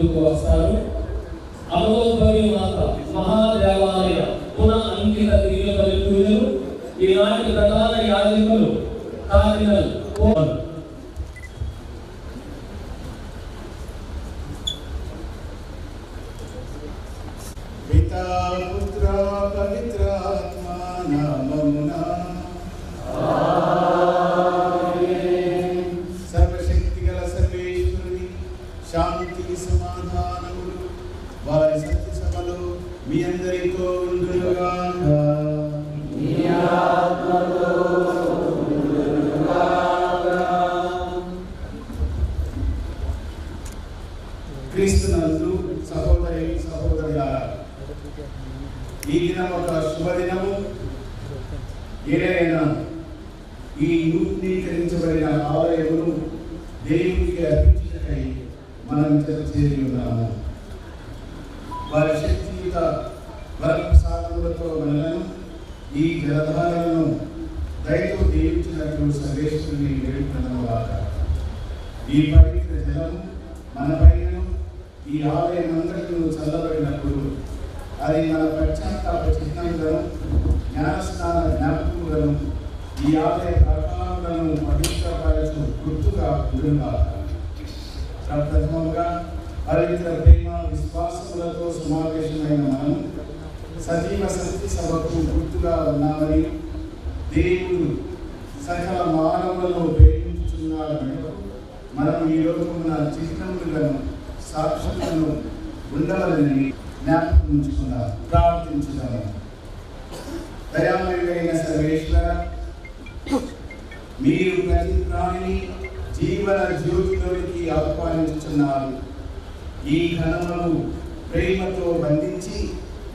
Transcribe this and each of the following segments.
వస్తారు. అమోఘవి మాత మహాదేవాలయ పునః అంకిత దివ్య బలి పూజలు ఈనాటి ప్రధాన యాజకులు కార్డినల్ పితా పుత్ర పవిత్ర ఆత్మ నామమున ఆమేన్. సర్వశక్తి గల సర్వేశ్వరుని శాంతి సమాధానములు వారి సత్య సభలో మీ అందరితో ఉండునుగాక. మీ ఆత్మతో ఉండునుగాక. క్రీస్తునందు సహోదరి సహోదరులారా, ఈ దినం ఒక శుభదినము. ఏదైనా ఈ నూతనీకరించబడిన ఆలయమును దేవునికి అర్పించుటకై మనం చేరి ఉన్నాము. వారి శక్తియుత వరప్రసాదములతో మనలను ఈ జలధారలను దయతో దీవించినట్లు సర్వేశ్వరుని వేడుకొనుగాక. ఈ పవిత్ర జలము మన పైన ఈ ఆలయం అంతటను చల్లబడినప్పుడు అది మన పశ్చాత్తాప చిహ్నంగాను జ్ఞానస్నాన జ్ఞాపకములను ఈ ఆలయ ప్రాకారములను పవిత్రపరచు గుర్తుగా ఉండుగాక. ప్రప్రథమంగా పవిత్ర ప్రేమ విశ్వాసములతో సమావేశమైన మనం సజీవ శక్తి సభకు గుర్తుగా ఉన్నామని దేవుడు సకల మానవులను ప్రేమించుచున్నాడని మనం ఈ లోకమున చిహ్నములను సాక్షులను ఉండవలని జ్ఞాపకం ఉంచుకున్నాం. ప్రార్థించుదాము. దయామయుడైన సర్వేశ్వర, మీరు ప్రతి ప్రాణిని జీవన జ్యోతిలోనికి ఆహ్వానించుతున్నారు. ఈ ఘనమును ప్రేమతో బంధించి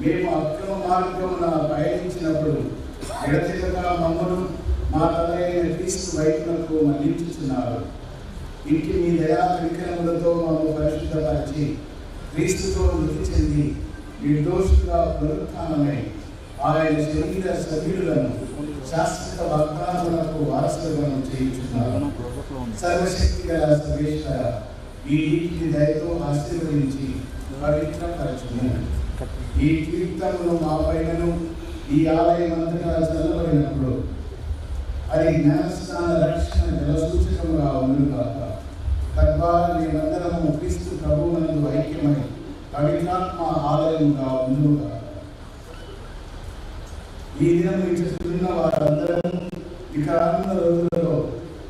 మేము అక్రమ మార్గమున పయనించినప్పుడు ఎడతెగక మమ్మను మా తలైన క్రీస్తు వైపునకు మళ్లించుతున్నారు. ఇంటి మీ దయా కనికరములతో మమ్మల్ని పరిశుద్ధపరిచి క్రీస్తుతో మృతి చెంది నిర్దోషులుగా పునరుత్థానమై ఆయన శరీర సభ్యులను శాశ్వత వాగ్దానములకు వారసులుగా చేయుచున్నారు. సర్వశక్తి గల సర్వేశ్వర, ఈ నీటిని దయతో ఆశీర్వదించి పవిత్రపరచుము. ఈ తీర్థమును మా పైనను ఈ ఆలయం అంతటా చల్లబడినప్పుడు అది జ్ఞానస్నాన రక్షణ జలసూచకముగా ఉండుగాక. తద్వారా మేమందరము క్రీస్తు ప్రభువునందు ఐక్యమై పవిత్రాత్మ ఆలయంగా ఉండుగాక. ఈ దినం ఇచ్చుతున్న వారందరూ ఇక రానున్న రోజులలో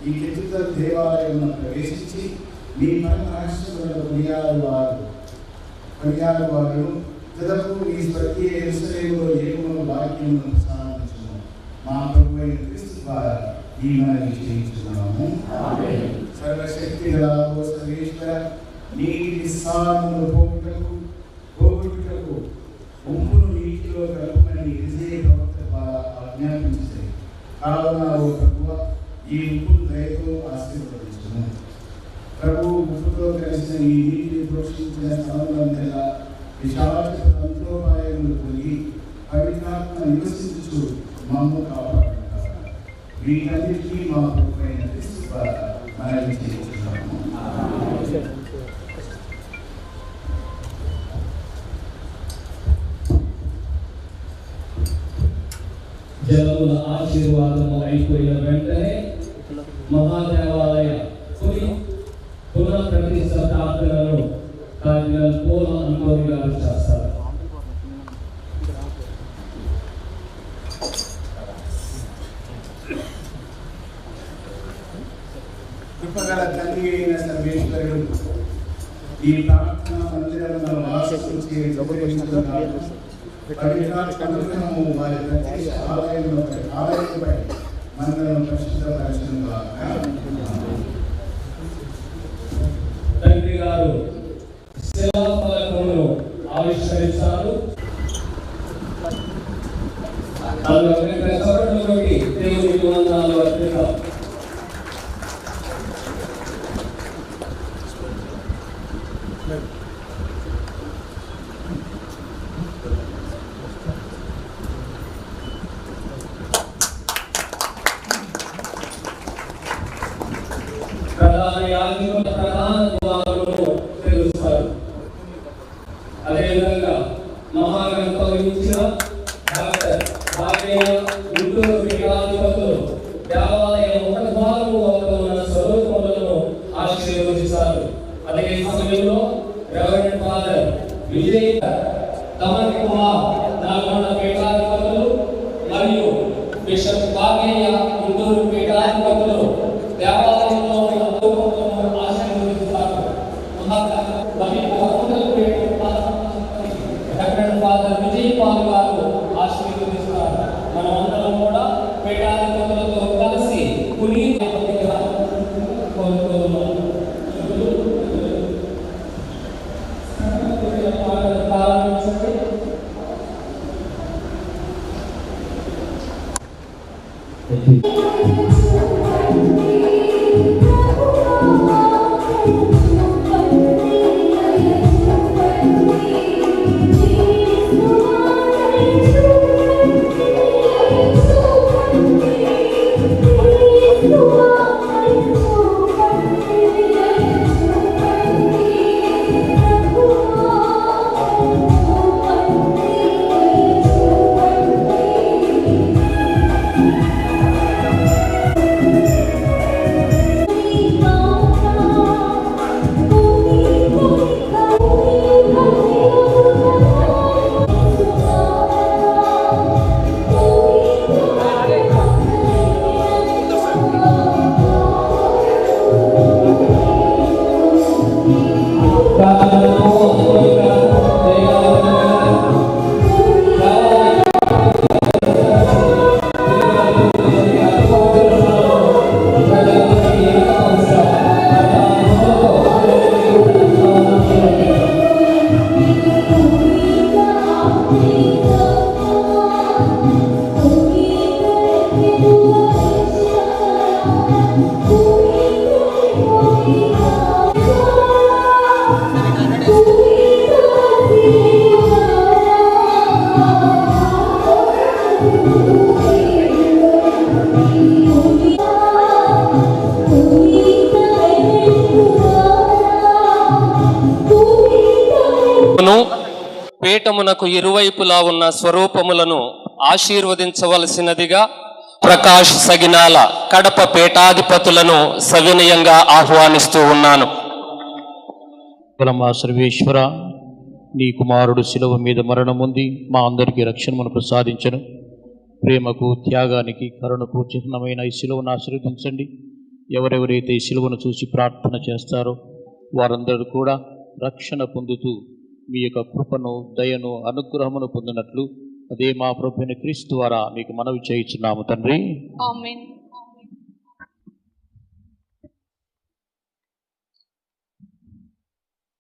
ఈ కెతుల దేవాలయంలో ప్రవేశించి మీ పరమ రహస్యములను కొనియాడు వారు తుదకు ఈ స్వర్గీయ యెరూషలేములో ఏకమును భాగ్యమును సాధించును. మా ప్రభువైన క్రీస్తు ద్వారా ఈ మనవి చేయించున్నాము. ఆమేన్. సర్వశక్తి గల ఓ సర్వేశ్వర, నీటి సారమును పోగొట్టుటకు ఉప్పును నీటిలో కలుపుమని యెషయా ప్రవక్త ద్వారా ఆజ్ఞాపించింది. కావున ఓ ప్రభువా, ఈ ఉప్పును దయతో ఆశీర్వదించుము. ప్రభువు ఉప్పుతో కలిసిన ఈ నీటిని పోషించిన స్థలములందరిలా విశాలత తంత్రోపాయములు కలిగి పవిత్రాత్మ నివసించు మమ్ము కాపాడుతారు. వీటన్నిటికీ మా ప్రభువైన క్రీస్తు ద్వారా మనవి చేయించున్నాము. జలముల ఆశీర్వాదము అయిపోయిన వెంటనే మహాదేవాలయ పునః ప్రతిష్ఠ ప్రార్థనను కార్డినల్ పోల అంటోని గారు చేస్తారు. కృపగల తండ్రి అయిన సర్వేశ్వరుడు ఈ ప్రార్థన మందిరంలో వాసించే పవిత్రాత్మను వారి ప్రత్యక్ష ఆలయంపై మందిరం పరిశుద్ధపరచునుగాక. తండ్రి గారు శిలాఫలకమును ఆవిష్కరించారు. దేవునికి వందనాలు అర్పిద్దాం. ప్రధాన యాజకుల ప్రధాన ద్వారమును తెరుస్తారు. అదేవిధంగా మహాగ్రంథం ఇచ్చిన డాక్టర్ భాగ్య గుంటూరు పీఠాధిపతులు దేవాలయం ఒక భాగము ఉన్న స్వరూపములను ఆశీర్వదిస్తారు. అదే సమయంలో రెవరెండ్ ఫాదర్ విజయ్ తమన్ కుమార్ నల్గొండ పీఠాధిపతులు మరియు బిషప్ భాగ్య గుంటూరు పీఠాధిపతులు దేవాలయంలో ఉన్న స్వరూపములను ఆశీర్వదిస్తారు. రెవరెండ్ ఫాదర్ విజయ్ పాల్ గారు ఆశీర్వదిస్తారు. మనం అందరం కూడా పీఠాధిపతులతో కలిసి పునీత కోరుతున్నాం. పీఠమునకు ఇరువైపులా ఉన్న స్వరూపములను ఆశీర్వదించవలసినదిగా ప్రకాష్ సగినాల కడప పీఠాధిపతులను సవినయంగా ఆహ్వానిస్తూ ఉన్నాను. మా సర్వేశ్వర, నీ కుమారుడు శిలువ మీద మరణముంది మా అందరికీ రక్షణను ప్రసాదించను. ప్రేమకు, త్యాగానికి, కరుణకు చిహ్నమైన ఈ శిలువను ఆశీర్వదించండి. ఎవరెవరైతే ఈ శిలువను చూసి ప్రార్థన చేస్తారో వారందరూ కూడా రక్షణ పొందుతూ మీ యొక్క కృపను, దయను, అనుగ్రహమును పొందినట్లు అదే మా ప్రభువైన క్రీస్తు ద్వారా మీకు మనవి చేయించున్నాము తండ్రి. ఆమేన్.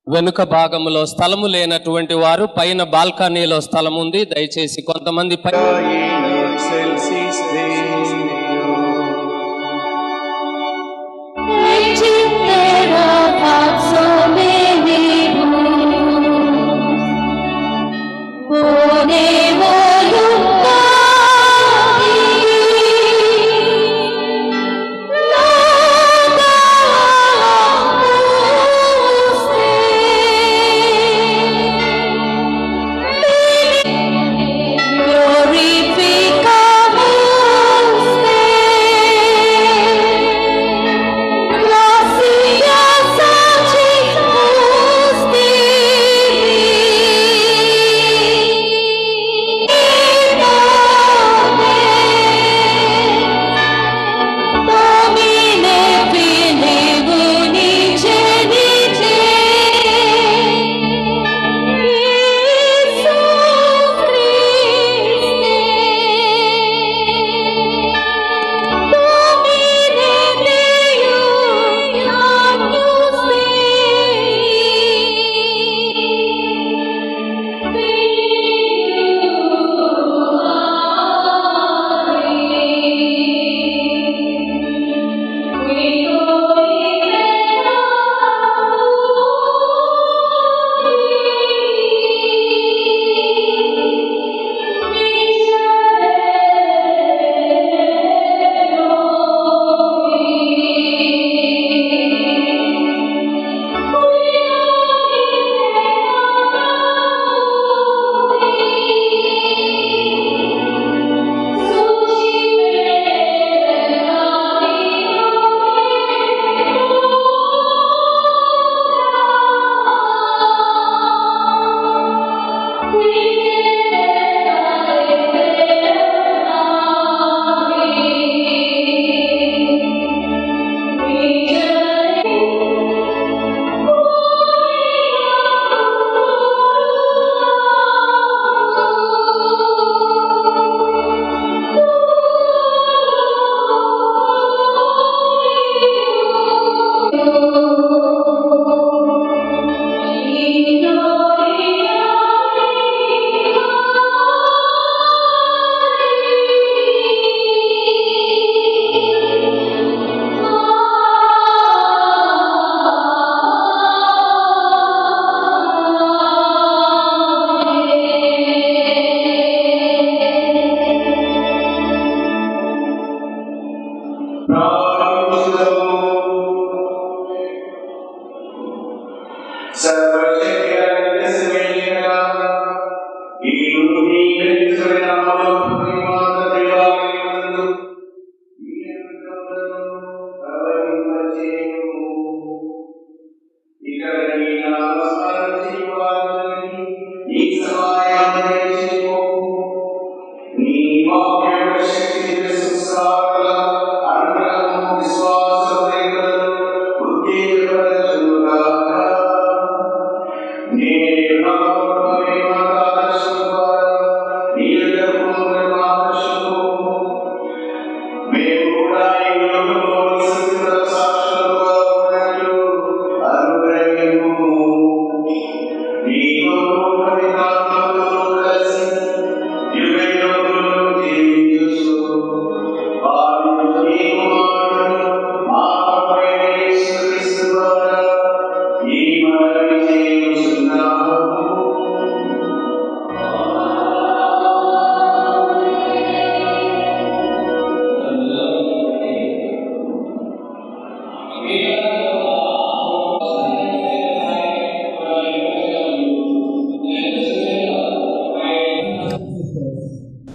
వెనుక భాగంలో స్థలము లేనటువంటి వారు పైన బాల్కనీలో స్థలం ఉంది. దయచేసి కొంతమంది Glorificamos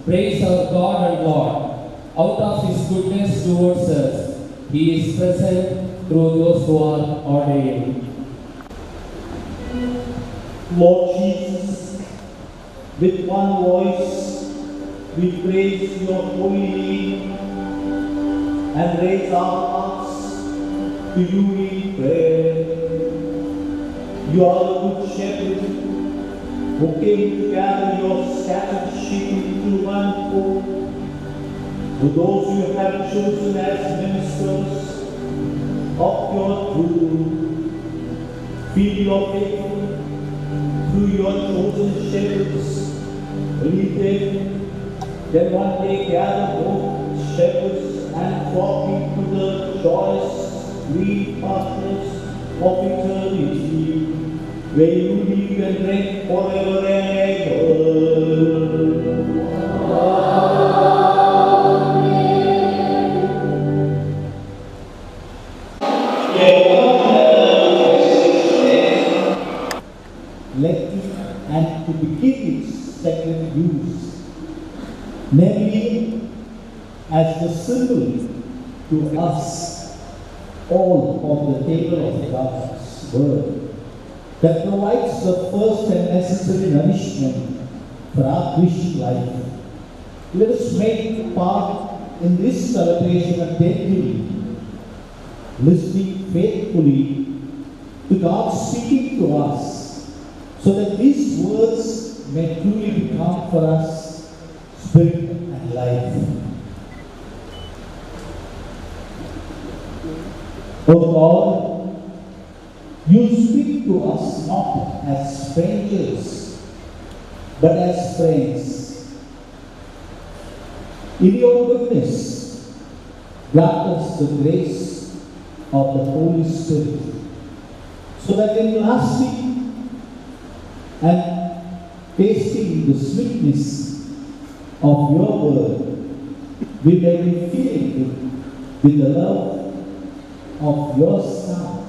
Praise our God and Lord. Out of His goodness towards us, He is present through those who are ordained. Lord Jesus, with one voice we praise your holy name and raise our hearts to you in prayer. You are the good shepherd who came to gather your scattered sheep into one fold. To those you have chosen as ministers of your truth, feed your faithful through your chosen shepherds. Lead them, then one day gather both shepherds and flock into the joyous green pastures of eternity, where you live and reign forever and ever. Let it and to begin its second use, namely as the symbol to us all of the table of God's word that provides the first and necessary nourishment for our Christian life. Let us make part in this celebration attentively, listening faithfully to God speaking to us, so that these words may truly become for us spirit and life. O God, you speak to us not as strangers, but as friends. In your goodness, grant us the grace of the Holy Spirit, so that in lasting and tasting the sweetness of your word, we may be filled with the love of your Son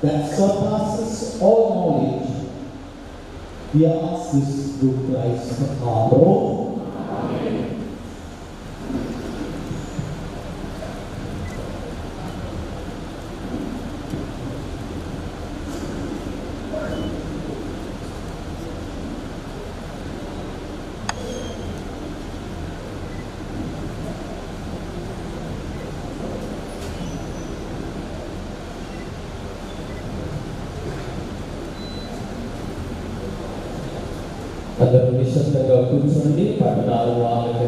that surpasses all knowledge. We ask this through Christ our Lord. Amen. అందరూ నిశ్శబ్దంగా కూర్చోండి. పట్టణాలు ఆలయ